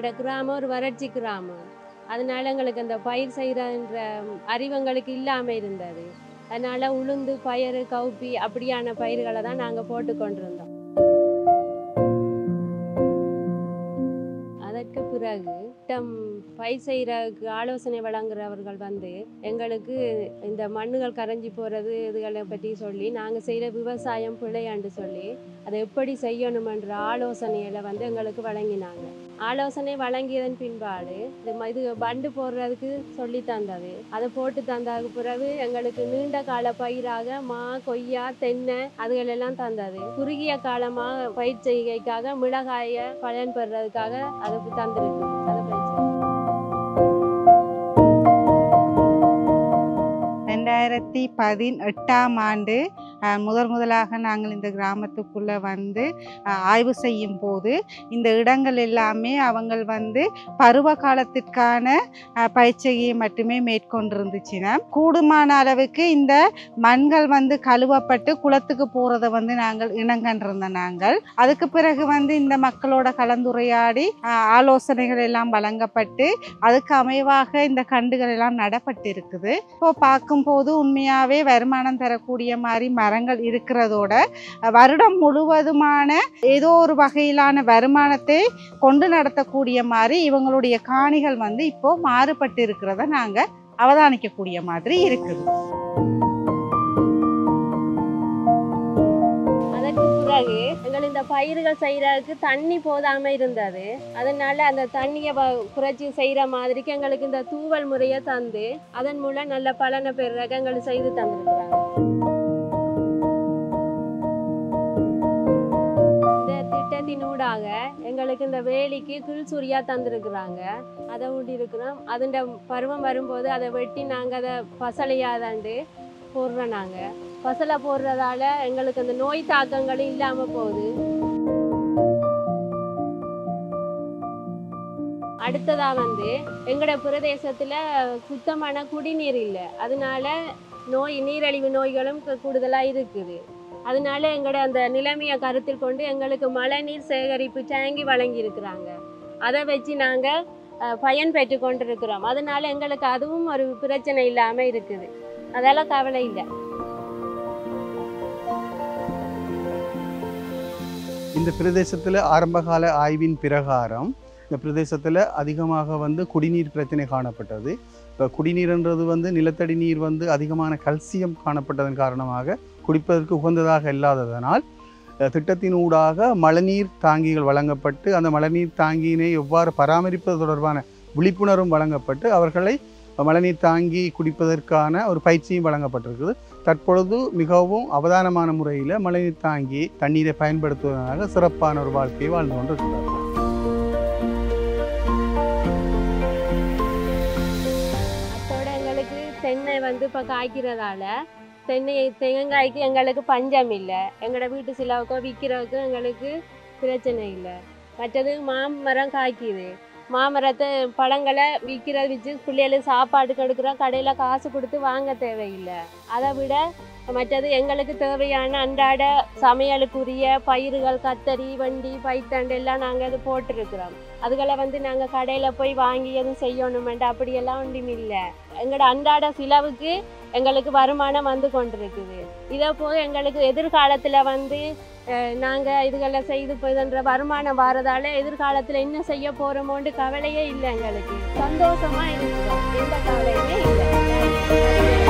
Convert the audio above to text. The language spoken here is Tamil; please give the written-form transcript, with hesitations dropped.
எங்களோட கிராமம் ஒரு வறட்சி கிராமம். அதனால எங்களுக்கு அந்த பயிர் செய்கிறன்ற அறிவங்களுக்கு இல்லாமல் இருந்தது. அதனால உளுந்து, பயறு, கவுப்பி அப்படியான பயிர்களை தான் நாங்கள் போட்டு கொண்டிருந்தோம். அதற்கு பிறகு பயிர் செய்கிறதுக்கு ஆலோசனை வழங்குறவர்கள் வந்து எங்களுக்கு இந்த மண்ணுகள் கரைஞ்சி போகிறது இதுகளை பற்றி சொல்லி நாங்கள் செய்கிற விவசாயம் பிழையாண்டு சொல்லி அதை எப்படி செய்யணுமென்ற ஆலோசனைகளை வந்து எங்களுக்கு வழங்கினாங்க. ஆலோசனை வழங்கியதன் பின்பாடு இது பண்டு போடுறதுக்கு சொல்லி தந்தது. அதை போட்டு தந்ததுக்கு பிறகு எங்களுக்கு நீண்ட கால பயிராக மா, கொய்யா, தென்னை அதுகளெல்லாம் தந்தது. குறுகிய காலமாக பயிர் செய்கைக்காக மிளகாயை பயன் பெறுறதுக்காக அதை தந்துருக்கு. அதை பயிற்சி 2018ஆம் ஆண்டு முதலாக நாங்கள் இந்த கிராமத்துக்குள்ளே வந்து ஆய்வு செய்யும் போது இந்த இடங்கள் எல்லாமே அவங்கள் வந்து பருவ காலத்திற்கான பயிற்சியை மட்டுமே மேற்கொண்டிருந்துச்சுன்னா கூடுமான அளவுக்கு இந்த மண்கள் வந்து கழுவப்பட்டு குளத்துக்கு போகிறத வந்து நாங்கள் இனங்கண்டிருந்த நாங்கள் அதுக்கு பிறகு வந்து இந்த மக்களோட கலந்துரையாடி ஆலோசனைகள் எல்லாம் வழங்கப்பட்டு அதுக்கு அமைவாக இந்த கண்டுகள் எல்லாம் நடப்பட்டு இருக்குது. இப்போ பார்க்கும்போது உண்மையாகவே வருமானம் தரக்கூடிய மாதிரி மரங்கள் இருக்கிறதோட வருடம் முழுவதுமான ஏதோ ஒரு வகையிலான வருமானத்தை கொண்டு நடத்தக்கூடிய மாதிரி இவங்களுடைய காணிகள் வந்து இப்போ மாறுபட்டு இருக்கிறத நாங்க அவதானிக்கக்கூடிய மாதிரி இருக்குது. அதற்கு பிறகு எங்கள் இந்த பயிர்கள் செய்யறதுக்கு தண்ணி போதாம இருந்தது. அதனால அந்த தண்ணியை குறைச்சி செய்யற மாதிரிக்கு எங்களுக்கு இந்த தூவல் முறையை தந்து அதன் மூலம் நல்ல பலனை பெறுறதுக்கு எங்களுக்கு செய்து தந்திருக்கிறாங்க. திட்டத்தினூடாக எங்களுக்கு இந்த வேலிக்கு கிழ்சூரியா தந்திருக்கிறாங்க. அதை ஊட்டி இருக்கிறோம். அதுண்ட பருவம் வரும்போது அதை வெட்டி நாங்கள் அதை பசலையாதாண்டு போடுறோம். நாங்கள் பசலை போடுறதால எங்களுக்கு அந்த நோய் தாக்கங்களும் இல்லாமல் போகுது. அடுத்ததாக வந்து எங்களோட பிரதேசத்தில் சுத்தமான குடிநீர் இல்லை. அதனால நீரழிவு நோய்களும் கூடுதலாக இருக்குது. அதனால எங்களோட அந்த நிலைமையை கருத்தில் கொண்டு எங்களுக்கு மழைநீர் சேகரிப்பு டேங்கி வழங்கியிருக்கிறாங்க. அதை வச்சு நாங்கள் பயன் பெற்று கொண்டிருக்கிறோம். அதனால எங்களுக்கு அதுவும் ஒரு பிரச்சனை இல்லாமல் இருக்குது. அதெல்லாம் கவலை இல்லை. இந்த பிரதேசத்தில் ஆரம்பகால ஆய்வின் பிரகாரம் இந்த பிரதேசத்தில் அதிகமாக வந்து குடிநீர் பிரச்சனை காணப்பட்டது. இப்போ குடிநீர்ன்றது வந்து நிலத்தடி நீர் வந்து அதிகமான கல்சியம் காணப்பட்டதன் காரணமாக குடிப்பதற்கு உகந்ததாக இல்லாததனால் திட்டத்தினூடாக மழைநீர் தாங்கிகள் வழங்கப்பட்டு அந்த மழைநீர் தாங்கியினை எவ்வாறு பராமரிப்பது தொடர்பான விழிப்புணர்வும் வழங்கப்பட்டு அவர்களை மழைநீர் தாங்கி குடிப்பதற்கான ஒரு பயிற்சியும் வழங்கப்பட்டிருக்குது. தற்பொழுது மிகவும் அவதானமான முறையில் மழைநீர் தாங்கி தண்ணீரை பயன்படுத்துவதனால சிறப்பான ஒரு வாழ்க்கையை வாழ்ந்து கொண்டிருக்கிறார்கள். அதோட எங்களுக்கு தென்னை வந்து இப்போ காய்க்கிறதால தேங்காய்க்கு எங்களுக்கு பஞ்சம் இல்லை. எங்களோட வீட்டு சிலவுக்கோ விற்கிறதுக்கும் எங்களுக்கு பிரச்சனை இல்லை. மற்றது மாமரம் காய்க்குது. மாமரத்தை பழங்களை விற்கிறது வச்சு பிள்ளைகளுக்கு சாப்பாட்டுக்கு எடுக்கிறோம். கடையில் காசு கொடுத்து வாங்க தேவையில்லை. அதை விட மற்றது எங்களுக்கு தேவையான அன்றாட சமையலுக்குரிய பயிர்கள், கத்தரி, வண்டி, பைத்தண்டு எல்லாம் நாங்கள் அது போட்டிருக்கிறோம். அதுகளை வந்து நாங்கள் கடையில் போய் வாங்கி எதுவும் செய்யணுமெண்டு அப்படியெல்லாம் ஒன்றும் இல்லை. எங்களோட அன்றாட செலவுக்கு எங்களுக்கு வருமானம் வந்து கொண்டிருக்குது. இதை போக எங்களுக்கு எதிர்காலத்தில் வந்து நாங்கள் இதுகளை செய்து போய்ன்ற வருமானம் வரதால எதிர்காலத்தில் என்ன செய்ய போகிறோமோண்டு கவலையே இல்லை. எங்களுக்கு சந்தோஷமாக இருக்கிறோம். எந்த கவலையுமே இல்லை.